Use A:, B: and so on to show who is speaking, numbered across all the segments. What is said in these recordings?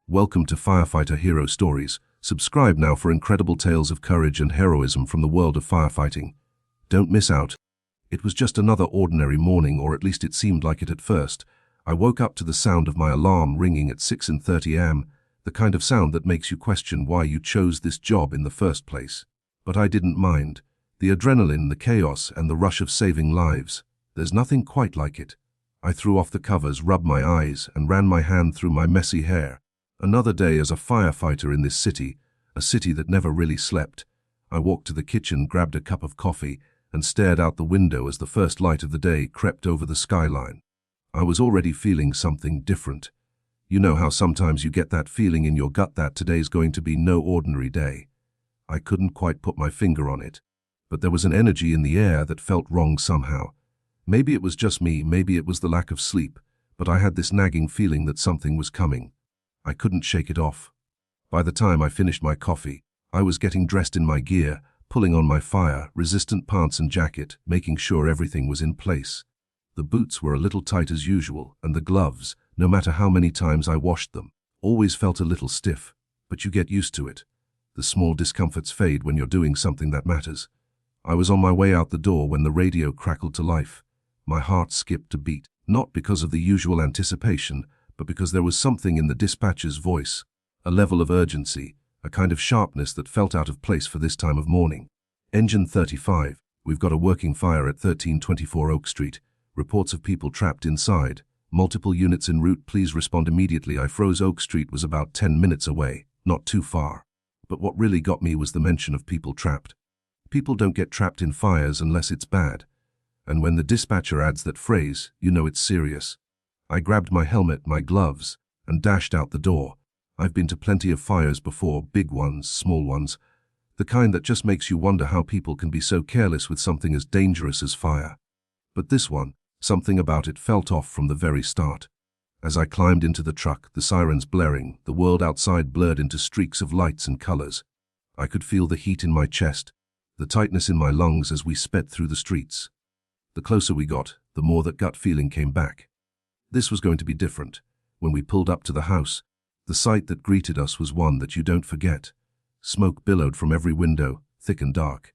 A: Welcome to Firefighter Hero Stories. Subscribe now for incredible tales of courage and heroism from the world of firefighting. Don't miss out. It was just another ordinary morning, or at least it seemed like it at first. I woke up to the sound of my alarm ringing at 6:30 am, the kind of sound that makes you question why you chose this job in the first place. But I didn't mind. The adrenaline, the chaos, and the rush of saving lives. There's nothing quite like it. I threw off the covers, rubbed my eyes, and ran my hand through my messy hair. Another day as a firefighter in this city, a city that never really slept. I walked to the kitchen, grabbed a cup of coffee, and stared out the window as the first light of the day crept over the skyline. I was already feeling something different. You know how sometimes you get that feeling in your gut that today's going to be no ordinary day. I couldn't quite put my finger on it, but there was an energy in the air that felt wrong somehow. Maybe it was just me, maybe it was the lack of sleep, but I had this nagging feeling that something was coming. I couldn't shake it off. By the time I finished my coffee, I was getting dressed in my gear, pulling on my fire-resistant pants and jacket, making sure everything was in place. The boots were a little tight as usual, and the gloves, no matter how many times I washed them, always felt a little stiff, but you get used to it. The small discomforts fade when you're doing something that matters. I was on my way out the door when the radio crackled to life. My heart skipped a beat, not because of the usual anticipation, but because there was something in the dispatcher's voice, a level of urgency, a kind of sharpness that felt out of place for this time of morning. Engine 35, we've got a working fire at 1324 Oak Street. Reports of people trapped inside. Multiple units en route, please respond immediately. I froze. Oak Street was about 10 minutes away, not too far. But what really got me was the mention of people trapped. People don't get trapped in fires unless it's bad. And when the dispatcher adds that phrase, you know it's serious. I grabbed my helmet, my gloves, and dashed out the door. I've been to plenty of fires before, big ones, small ones, the kind that just makes you wonder how people can be so careless with something as dangerous as fire. But this one, something about it felt off from the very start. As I climbed into the truck, the sirens blaring, the world outside blurred into streaks of lights and colors. I could feel the heat in my chest, the tightness in my lungs as we sped through the streets. The closer we got, the more that gut feeling came back. This was going to be different. When we pulled up to the house, the sight that greeted us was one that you don't forget. Smoke billowed from every window, thick and dark.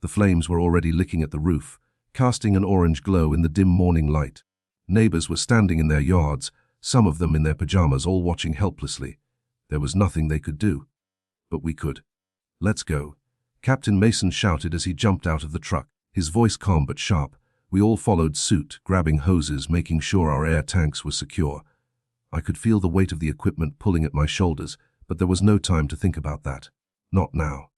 A: The flames were already licking at the roof, casting an orange glow in the dim morning light. Neighbors were standing in their yards, some of them in their pajamas, all watching helplessly. There was nothing they could do. But we could. "Let's go," Captain Mason shouted as he jumped out of the truck, his voice calm but sharp. We all followed suit, grabbing hoses, making sure our air tanks were secure. I could feel the weight of the equipment pulling at my shoulders, but there was no time to think about that. Not now.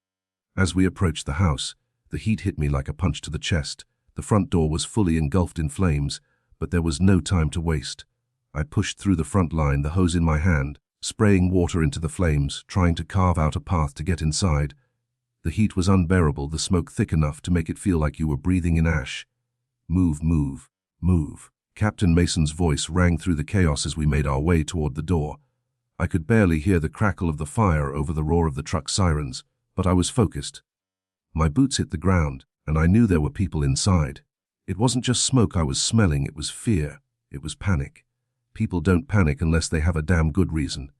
A: As we approached the house, the heat hit me like a punch to the chest. The front door was fully engulfed in flames, but there was no time to waste. I pushed through the front line, the hose in my hand, spraying water into the flames, trying to carve out a path to get inside. The heat was unbearable, the smoke thick enough to make it feel like you were breathing in ash. "Move, move, move." Captain Mason's voice rang through the chaos as we made our way toward the door. I could barely hear the crackle of the fire over the roar of the truck sirens, but I was focused. My boots hit the ground, and I knew there were people inside. It wasn't just smoke I was smelling, it was fear. It was panic. People don't panic unless they have a damn good reason.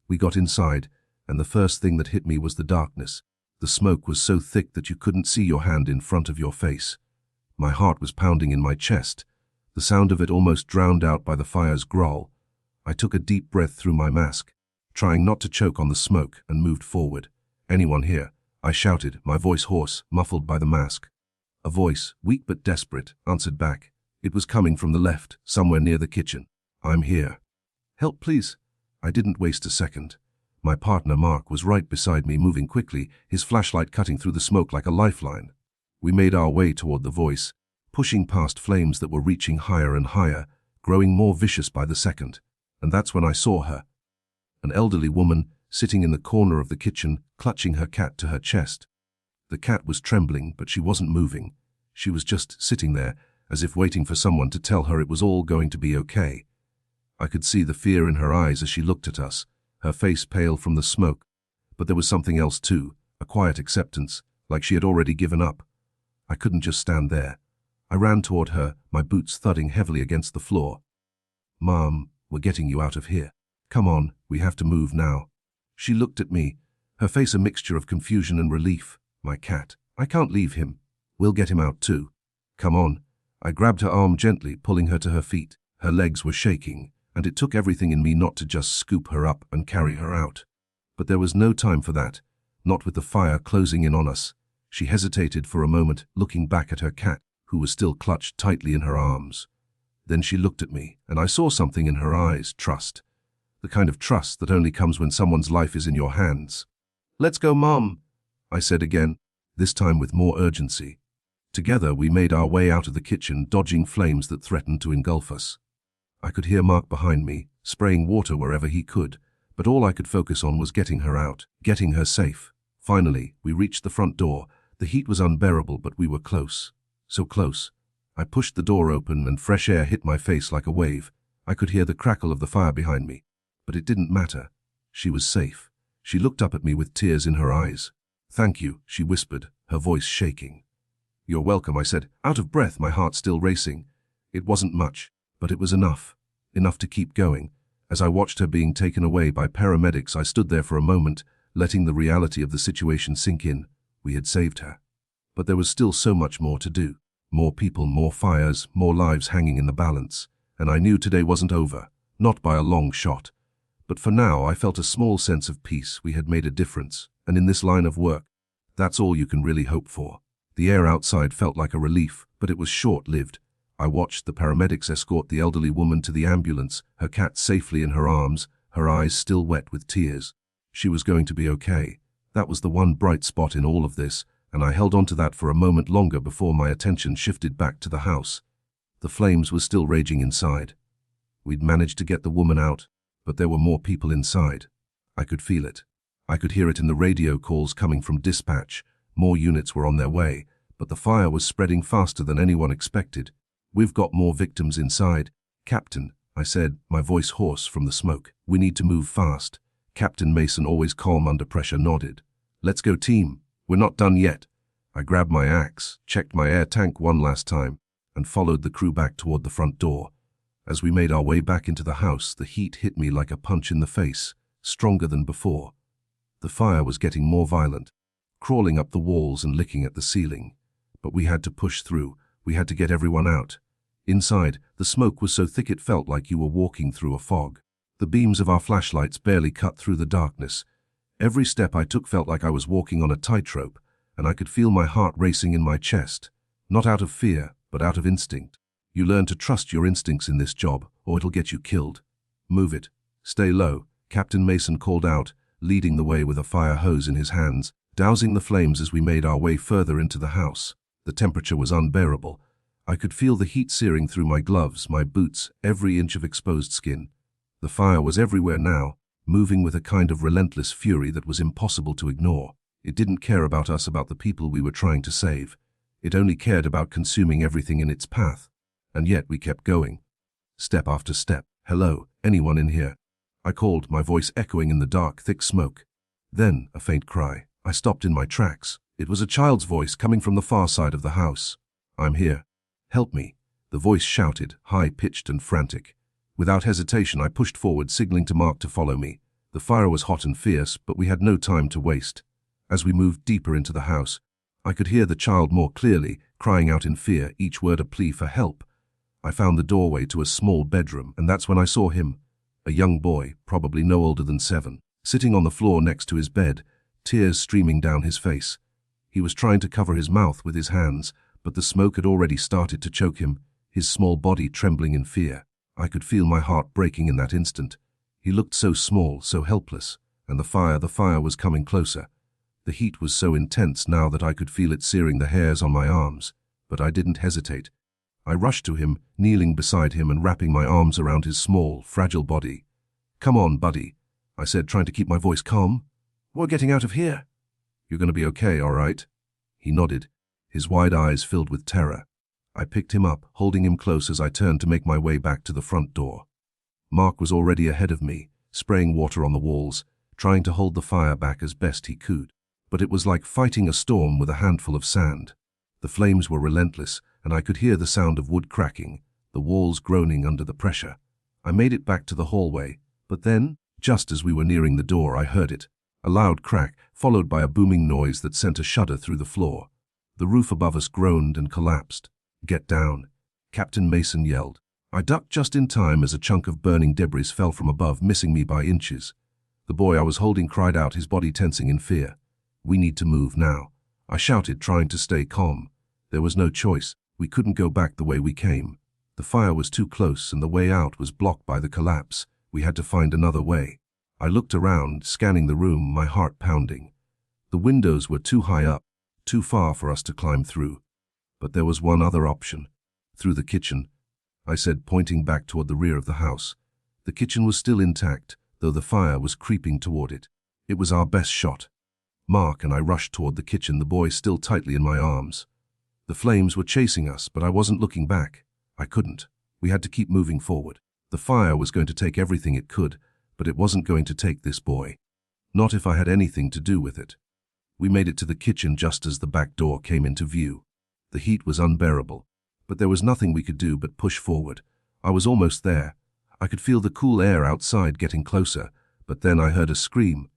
A: We got inside, and the first thing that hit me was the darkness. The smoke was so thick that you couldn't see your hand in front of your face. My heart was pounding in my chest, the sound of it almost drowned out by the fire's growl. I took a deep breath through my mask, trying not to choke on the smoke, and moved forward. "Anyone here?" I shouted, my voice hoarse, muffled by the mask. A voice, weak but desperate, answered back. It was coming from the left, somewhere near the kitchen. "I'm here." "Help, please." I didn't waste a second. My partner Mark was right beside me, moving quickly, his flashlight cutting through the smoke like a lifeline. We made our way toward the voice, pushing past flames that were reaching higher and higher, growing more vicious by the second. And that's when I saw her. An elderly woman, sitting in the corner of the kitchen, clutching her cat to her chest. The cat was trembling, but she wasn't moving. She was just sitting there, as if waiting for someone to tell her it was all going to be okay. I could see the fear in her eyes as she looked at us, her face pale from the smoke. But there was something else too, a quiet acceptance, like she had already given up. I couldn't just stand there. I ran toward her, my boots thudding heavily against the floor. "Mom, we're getting you out of here." "Come on, we have to move now." She looked at me, her face a mixture of confusion and relief. "My cat. I can't leave him. We'll get him out too." "Come on." I grabbed her arm gently, pulling her to her feet. Her legs were shaking, and it took everything in me not to just scoop her up and carry her out. But there was no time for that, not with the fire closing in on us. She hesitated for a moment, looking back at her cat, who was still clutched tightly in her arms. Then she looked at me, and I saw something in her eyes: trust. The kind of trust that only comes when someone's life is in your hands. "Let's go, Mom," I said again, this time with more urgency. Together we made our way out of the kitchen, dodging flames that threatened to engulf us. I could hear Mark behind me, spraying water wherever he could, but all I could focus on was getting her out, getting her safe. Finally, we reached the front door. The heat was unbearable, but we were close. So close. I pushed the door open and fresh air hit my face like a wave. I could hear the crackle of the fire behind me, but it didn't matter. She was safe. She looked up at me with tears in her eyes. "Thank you," she whispered, her voice shaking. "You're welcome," I said, out of breath, my heart still racing. It wasn't much, but it was enough. Enough to keep going. As I watched her being taken away by paramedics, I stood there for a moment, letting the reality of the situation sink in. We had saved her. But there was still so much more to do. More people, more fires, more lives hanging in the balance. And I knew today wasn't over, not by a long shot. But for now, I felt a small sense of peace. We had made a difference. And in this line of work, that's all you can really hope for. The air outside felt like a relief, but it was short-lived. I watched the paramedics escort the elderly woman to the ambulance, her cat safely in her arms, her eyes still wet with tears. She was going to be okay. That was the one bright spot in all of this, and I held on to that for a moment longer before my attention shifted back to the house. The flames were still raging inside. We'd managed to get the woman out, but there were more people inside. I could feel it. I could hear it in the radio calls coming from dispatch. More units were on their way, but the fire was spreading faster than anyone expected. "We've got more victims inside." "Captain," I said, my voice hoarse from the smoke. "We need to move fast." Captain Mason, always calm under pressure, nodded. "Let's go, team. We're not done yet." I grabbed my axe, checked my air tank one last time, and followed the crew back toward the front door. As we made our way back into the house, the heat hit me like a punch in the face, stronger than before. The fire was getting more violent, crawling up the walls and licking at the ceiling. But we had to push through. We had to get everyone out. Inside, the smoke was so thick it felt like you were walking through a fog. The beams of our flashlights barely cut through the darkness. Every step I took felt like I was walking on a tightrope, and I could feel my heart racing in my chest. Not out of fear, but out of instinct. You learn to trust your instincts in this job, or it'll get you killed. "Move it. Stay low," Captain Mason called out, leading the way with a fire hose in his hands, dousing the flames as we made our way further into the house. The temperature was unbearable. I could feel the heat searing through my gloves, my boots, every inch of exposed skin. The fire was everywhere now, moving with a kind of relentless fury that was impossible to ignore. It didn't care about us, about the people we were trying to save. It only cared about consuming everything in its path. And yet we kept going. Step after step. "Hello, anyone in here?" I called, my voice echoing in the dark, thick smoke. Then, a faint cry. I stopped in my tracks. It was a child's voice coming from the far side of the house. "I'm here. Help me," the voice shouted, high-pitched and frantic. Without hesitation, I pushed forward, signaling to Mark to follow me. The fire was hot and fierce, but we had no time to waste. As we moved deeper into the house, I could hear the child more clearly, crying out in fear, each word a plea for help. I found the doorway to a small bedroom, and that's when I saw him. A young boy, probably no older than 7, sitting on the floor next to his bed, tears streaming down his face. He was trying to cover his mouth with his hands, but the smoke had already started to choke him, his small body trembling in fear. I could feel my heart breaking in that instant. He looked so small, so helpless, and the fire was coming closer. The heat was so intense now that I could feel it searing the hairs on my arms, but I didn't hesitate. I rushed to him, kneeling beside him and wrapping my arms around his small, fragile body. "Come on, buddy," I said, trying to keep my voice calm. "We're getting out of here." "You're going to be okay, all right?" He nodded, his wide eyes filled with terror. I picked him up, holding him close as I turned to make my way back to the front door. Mark was already ahead of me, spraying water on the walls, trying to hold the fire back as best he could. But it was like fighting a storm with a handful of sand. The flames were relentless, and I could hear the sound of wood cracking, the walls groaning under the pressure. I made it back to the hallway, but then Just as we were nearing the door, I heard it. A loud crack, followed by a booming noise that sent a shudder through the floor. The roof above us groaned and collapsed. "Get down," Captain Mason yelled. I ducked just in time as a chunk of burning debris fell from above, missing me by inches. The boy I was holding cried out, his body tensing in fear. "We need to move now," I shouted, trying to stay calm. There was no choice. We couldn't go back the way we came. The fire was too close and the way out was blocked by the collapse. We had to find another way. I looked around, scanning the room, my heart pounding. The windows were too high up, too far for us to climb through. But there was one other option. "Through the kitchen," I said, pointing back toward the rear of the house. The kitchen was still intact, though the fire was creeping toward it. It was our best shot. Mark and I rushed toward the kitchen, the boy still tightly in my arms. The flames were chasing us, but I wasn't looking back. I couldn't. We had to keep moving forward. The fire was going to take everything it could, but it wasn't going to take this boy. Not if I had anything to do with it. We made it to the kitchen just as the back door came into view. The heat was unbearable, but there was nothing we could do but push forward. I was almost there. I could feel the cool air outside getting closer, but then I heard a scream.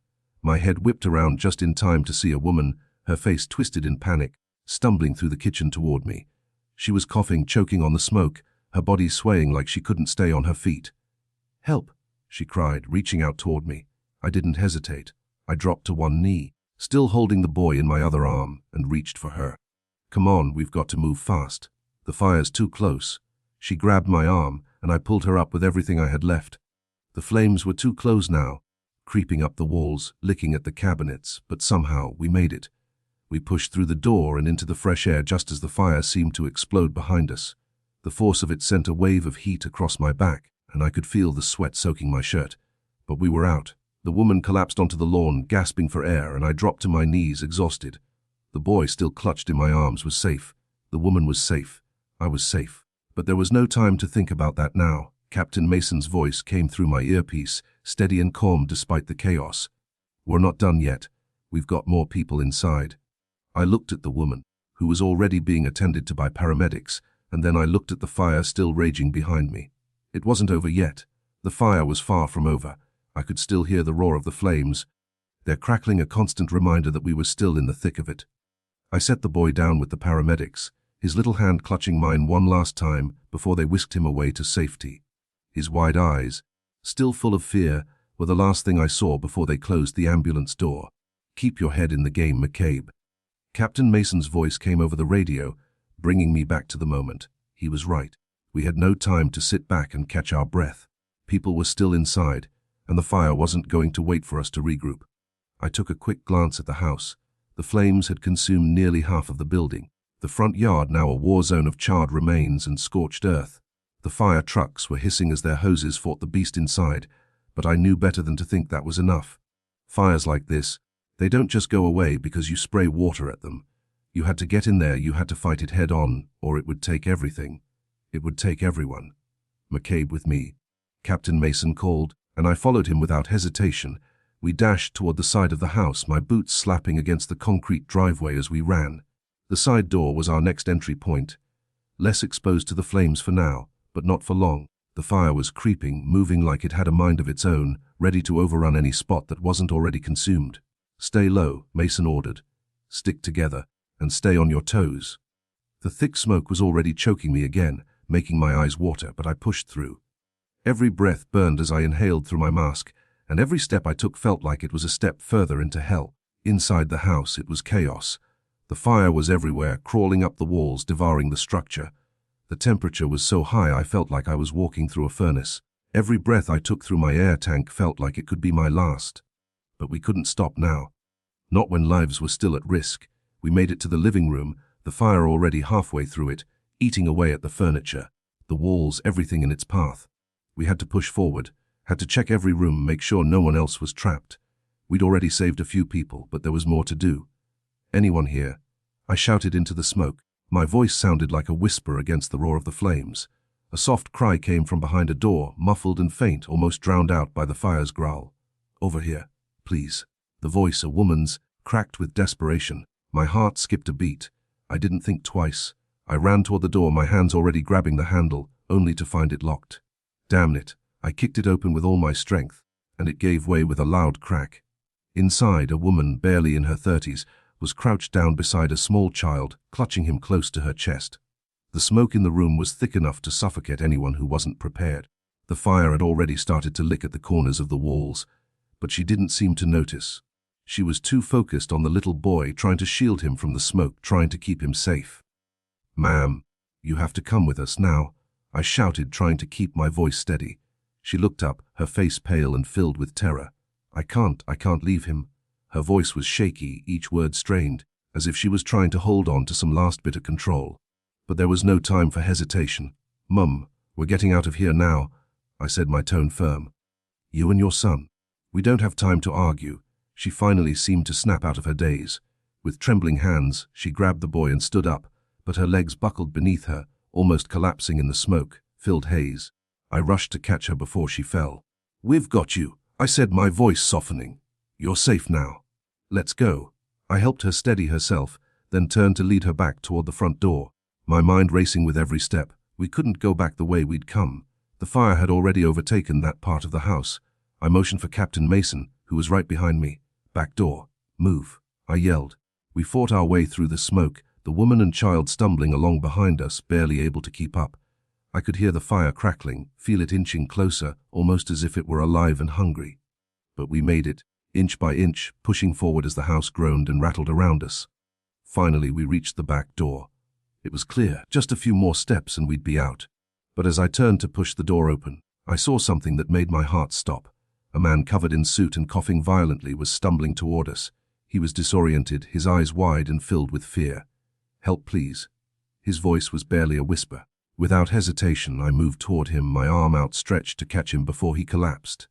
A: My head whipped around just in time to see a woman, her face twisted in panic, stumbling through the kitchen toward me. She was coughing, choking on the smoke, her body swaying like she couldn't stay on her feet. "Help!" she cried, reaching out toward me. I didn't hesitate. I dropped to one knee, still holding the boy in my other arm, and reached for her. "Come on, we've got to move fast. The fire's too close." She grabbed my arm, and I pulled her up with everything I had left. The flames were too close now, creeping up the walls, licking at the cabinets, but somehow we made it. We pushed through the door and into the fresh air just as the fire seemed to explode behind us. The force of it sent a wave of heat across my back, and I could feel the sweat soaking my shirt. But we were out. The woman collapsed onto the lawn, gasping for air, and I dropped to my knees, exhausted. The boy, still clutched in my arms, was safe. The woman was safe. I was safe. But there was no time to think about that now. Captain Mason's voice came through my earpiece, steady and calm despite the chaos. "We're not done yet. We've got more people inside." I looked at the woman, who was already being attended to by paramedics, and then I looked at the fire still raging behind me. It wasn't over yet. The fire was far from over. I could still hear the roar of the flames, their crackling a constant reminder that we were still in the thick of it. I set the boy down with the paramedics, his little hand clutching mine one last time before they whisked him away to safety. His wide eyes, still full of fear, were the last thing I saw before they closed the ambulance door. "Keep your head in the game, McCabe." Captain Mason's voice came over the radio, bringing me back to the moment. He was right. We had no time to sit back and catch our breath. People were still inside, and the fire wasn't going to wait for us to regroup. I took a quick glance at the house. The flames had consumed nearly half of the building. The front yard now a war zone of charred remains and scorched earth. The fire trucks were hissing as their hoses fought the beast inside, but I knew better than to think that was enough. Fires like this, they don't just go away because you spray water at them. You had to get in there, you had to fight it head on, or it would take everything. It would take everyone. "McCabe with me," Captain Mason called, and I followed him without hesitation. We dashed toward the side of the house, my boots slapping against the concrete driveway as we ran. The side door was our next entry point. Less exposed to the flames for now, but not for long. The fire was creeping, moving like it had a mind of its own, ready to overrun any spot that wasn't already consumed. "Stay low," Mason ordered. "Stick together, and stay on your toes." The thick smoke was already choking me again, making my eyes water, but I pushed through. Every breath burned as I inhaled through my mask, and every step I took felt like it was a step further into hell. Inside the house, it was chaos. The fire was everywhere, crawling up the walls, devouring the structure. The temperature was so high I felt like I was walking through a furnace. Every breath I took through my air tank felt like it could be my last. But we couldn't stop now. Not when lives were still at risk. We made it to the living room, the fire already halfway through it, eating away at the furniture, the walls, everything in its path. We had to push forward, had to check every room, make sure no one else was trapped. We'd already saved a few people, but there was more to do. "Anyone here?" I shouted into the smoke. My voice sounded like a whisper against the roar of the flames. A soft cry came from behind a door, muffled and faint, almost drowned out by the fire's growl. "Over here, please." The voice, a woman's, cracked with desperation. My heart skipped a beat. I didn't think twice. I ran toward the door, my hands already grabbing the handle, only to find it locked. Damn it. I kicked it open with all my strength. and it gave way with a loud crack. Inside, a woman, barely in her 30s, was crouched down beside a small child, clutching him close to her chest. The smoke in the room was thick enough to suffocate anyone who wasn't prepared. The fire had already started to lick at the corners of the walls, but she didn't seem to notice. She was too focused on the little boy, trying to shield him from the smoke, trying to keep him safe. "Ma'am, you have to come with us now," I shouted, trying to keep my voice steady. She looked up, her face pale and filled with terror. I can't leave him." Her voice was shaky, each word strained, as if she was trying to hold on to some last bit of control. But there was no time for hesitation. "Mum, we're getting out of here now," I said, my tone firm. "You and your son. We don't have time to argue." She finally seemed to snap out of her daze. With trembling hands, she grabbed the boy and stood up, but her legs buckled beneath her, almost collapsing in the smoke-filled haze. I rushed to catch her before she fell. "We've got you," I said, my voice softening. "You're safe now. Let's go." I helped her steady herself, then turned to lead her back toward the front door, my mind racing with every step. We couldn't go back the way we'd come. The fire had already overtaken that part of the house. I motioned for Captain Mason, who was right behind me. "Back door. Move," I yelled. We fought our way through the smoke, the woman and child stumbling along behind us, barely able to keep up. I could hear the fire crackling, feel it inching closer, almost as if it were alive and hungry. But we made it, inch by inch, pushing forward as the house groaned and rattled around us. Finally, we reached the back door. It was clear, just a few more steps and we'd be out. But as I turned to push the door open, I saw something that made my heart stop. A man covered in soot and coughing violently was stumbling toward us. He was disoriented, his eyes wide and filled with fear. "Help, please." His voice was barely a whisper. Without hesitation, I moved toward him, my arm outstretched to catch him before he collapsed.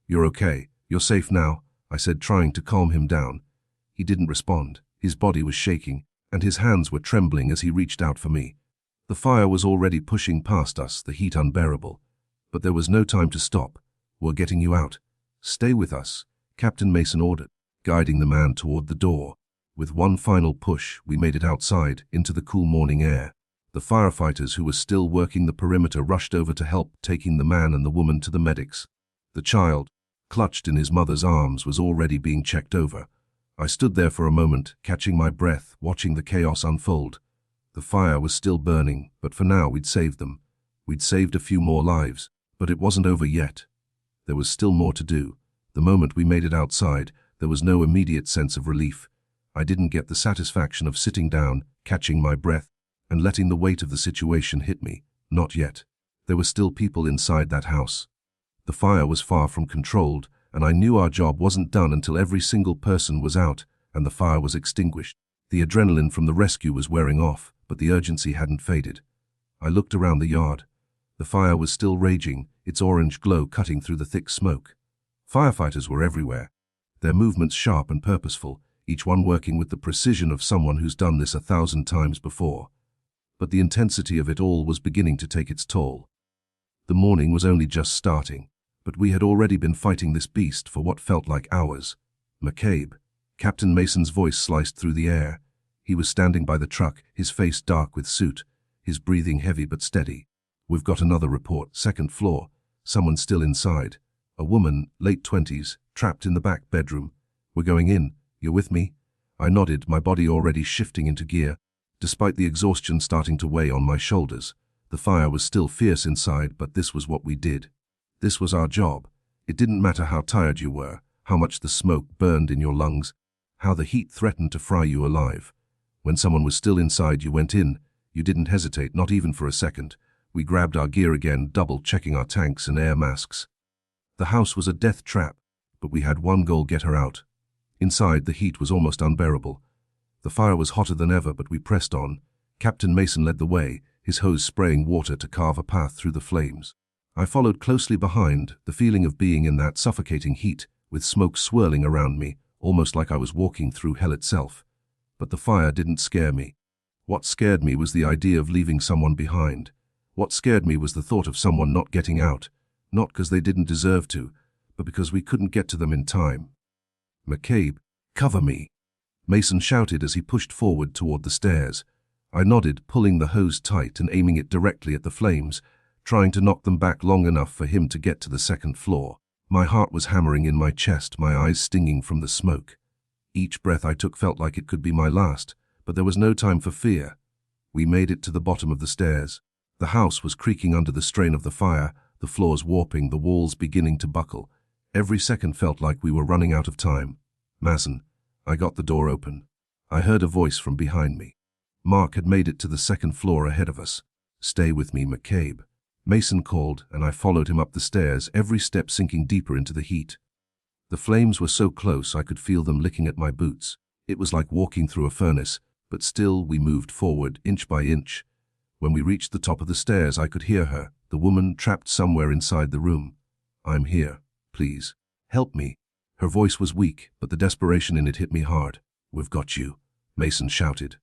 A: "You're okay. You're safe now," I said, trying to calm him down. He didn't respond. His body was shaking, and his hands were trembling as he reached out for me. The fire was already pushing past us, the heat unbearable. But there was no time to stop. "We're getting you out. Stay with us," Captain Mason ordered, guiding the man toward the door. With one final push, we made it outside, into the cool morning air. The firefighters who were still working the perimeter rushed over to help, taking the man and the woman to the medics. The child, clutched in his mother's arms, was already being checked over. I stood there for a moment, catching my breath, watching the chaos unfold. The fire was still burning, but for now we'd saved them. We'd saved a few more lives, but it wasn't over yet. There was still more to do. The moment we made it outside, there was no immediate sense of relief. I didn't get the satisfaction of sitting down, catching my breath, and letting the weight of the situation hit me. Not yet. There were still people inside that house. The fire was far from controlled, and I knew our job wasn't done until every single person was out and the fire was extinguished. The adrenaline from the rescue was wearing off, but the urgency hadn't faded. I looked around the yard. The fire was still raging, its orange glow cutting through the thick smoke. Firefighters were everywhere, their movements sharp and purposeful, each one working with the precision of someone who's done this 1,000 times before. But the intensity of it all was beginning to take its toll. The morning was only just starting, but we had already been fighting this beast for what felt like hours. "McCabe." Captain Mason's voice sliced through the air. He was standing by the truck, his face dark with soot, his breathing heavy but steady. "We've got another report, second floor. Someone still inside. A woman, late 20s, trapped in the back bedroom. We're going in. You're with me?" I nodded, my body already shifting into gear. Despite the exhaustion starting to weigh on my shoulders, the fire was still fierce inside, but this was what we did. This was our job. It didn't matter how tired you were, how much the smoke burned in your lungs, how the heat threatened to fry you alive. When someone was still inside, you went in. You didn't hesitate, not even for a second. We grabbed our gear again, double-checking our tanks and air masks. The house was a death trap, but we had one goal: get her out. Inside, the heat was almost unbearable. The fire was hotter than ever, but we pressed on. Captain Mason led the way, his hose spraying water to carve a path through the flames. I followed closely behind, the feeling of being in that suffocating heat, with smoke swirling around me, almost like I was walking through hell itself. But the fire didn't scare me. What scared me was the idea of leaving someone behind. What scared me was the thought of someone not getting out, not because they didn't deserve to, but because we couldn't get to them in time. "McCabe, cover me," Mason shouted as he pushed forward toward the stairs. I nodded, pulling the hose tight and aiming it directly at the flames, trying to knock them back long enough for him to get to the second floor. My heart was hammering in my chest, my eyes stinging from the smoke. Each breath I took felt like it could be my last, but there was no time for fear. We made it to the bottom of the stairs. The house was creaking under the strain of the fire, the floors warping, the walls beginning to buckle. Every second felt like we were running out of time. Mason, I got the door open. I heard a voice from behind me. Mark had made it to the second floor ahead of us. "Stay with me, McCabe." Mason called, and I followed him up the stairs, every step sinking deeper into the heat. The flames were so close I could feel them licking at my boots. It was like walking through a furnace, but still we moved forward, inch by inch. When we reached the top of the stairs, I could hear her, the woman trapped somewhere inside the room. "I'm here. Please, help me." Her voice was weak, but the desperation in it hit me hard. "We've got you," Mason shouted.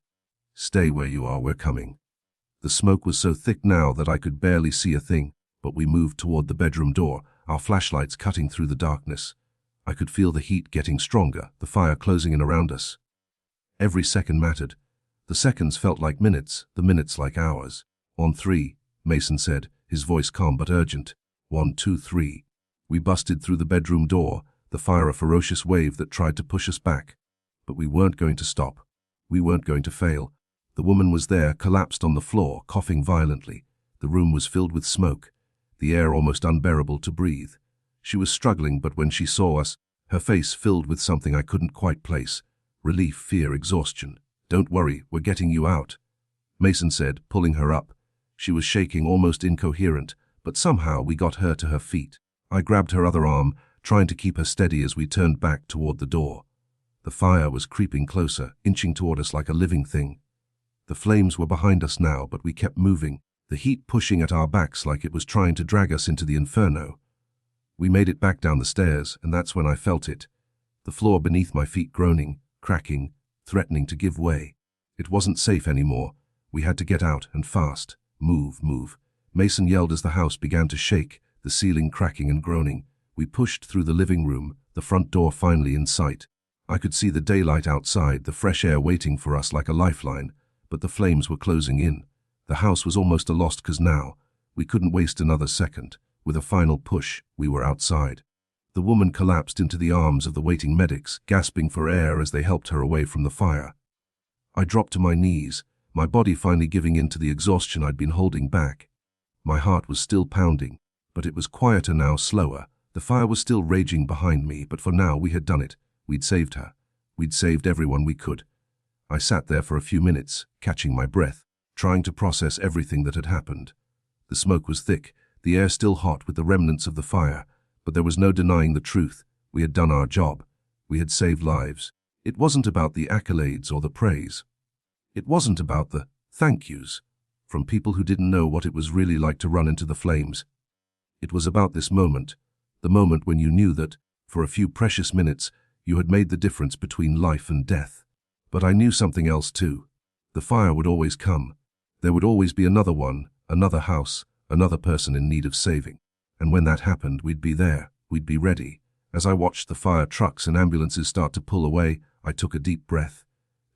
A: "Stay where you are, we're coming." The smoke was so thick now that I could barely see a thing, but we moved toward the bedroom door, our flashlights cutting through the darkness. I could feel the heat getting stronger, the fire closing in around us. Every second mattered. The seconds felt like minutes, the minutes like hours. "On three," Mason said, his voice calm but urgent. 1, 2, 3. We busted through the bedroom door, the fire a ferocious wave that tried to push us back. But we weren't going to stop. We weren't going to fail. The woman was there, collapsed on the floor, coughing violently. The room was filled with smoke, the air almost unbearable to breathe. She was struggling, but when she saw us, her face filled with something I couldn't quite place. Relief, fear, exhaustion. "Don't worry, we're getting you out," Mason said, pulling her up. She was shaking, almost incoherent, but somehow we got her to her feet. I grabbed her other arm, trying to keep her steady as we turned back toward the door. The fire was creeping closer, inching toward us like a living thing. The flames were behind us now, but we kept moving, the heat pushing at our backs like it was trying to drag us into the inferno. We made it back down the stairs, and that's when I felt it. The floor beneath my feet groaning, cracking, threatening to give way. It wasn't safe anymore. We had to get out, and fast. "Move, move." Mason yelled as the house began to shake, the ceiling cracking and groaning. We pushed through the living room, the front door finally in sight. I could see the daylight outside, the fresh air waiting for us like a lifeline, but the flames were closing in. The house was almost a lost cause now. We couldn't waste another second. With a final push, we were outside. The woman collapsed into the arms of the waiting medics, gasping for air as they helped her away from the fire. I dropped to my knees, my body finally giving in to the exhaustion I'd been holding back. My heart was still pounding, but it was quieter now, slower. The fire was still raging behind me, but for now we had done it. We'd saved her. We'd saved everyone we could. I sat there for a few minutes, catching my breath, trying to process everything that had happened. The smoke was thick, the air still hot with the remnants of the fire, but there was no denying the truth. We had done our job. We had saved lives. It wasn't about the accolades or the praise. It wasn't about the thank yous from people who didn't know what it was really like to run into the flames. It was about this moment, the moment when you knew that, for a few precious minutes, you had made the difference between life and death. But I knew something else too. The fire would always come. There would always be another one, another house, another person in need of saving. And when that happened, we'd be there. We'd be ready. As I watched the fire trucks and ambulances start to pull away, I took a deep breath.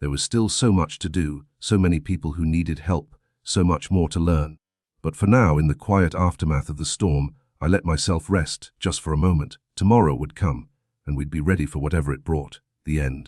A: There was still so much to do, so many people who needed help, so much more to learn. But for now, in the quiet aftermath of the storm, I let myself rest, just for a moment. Tomorrow would come, and we'd be ready for whatever it brought. The end.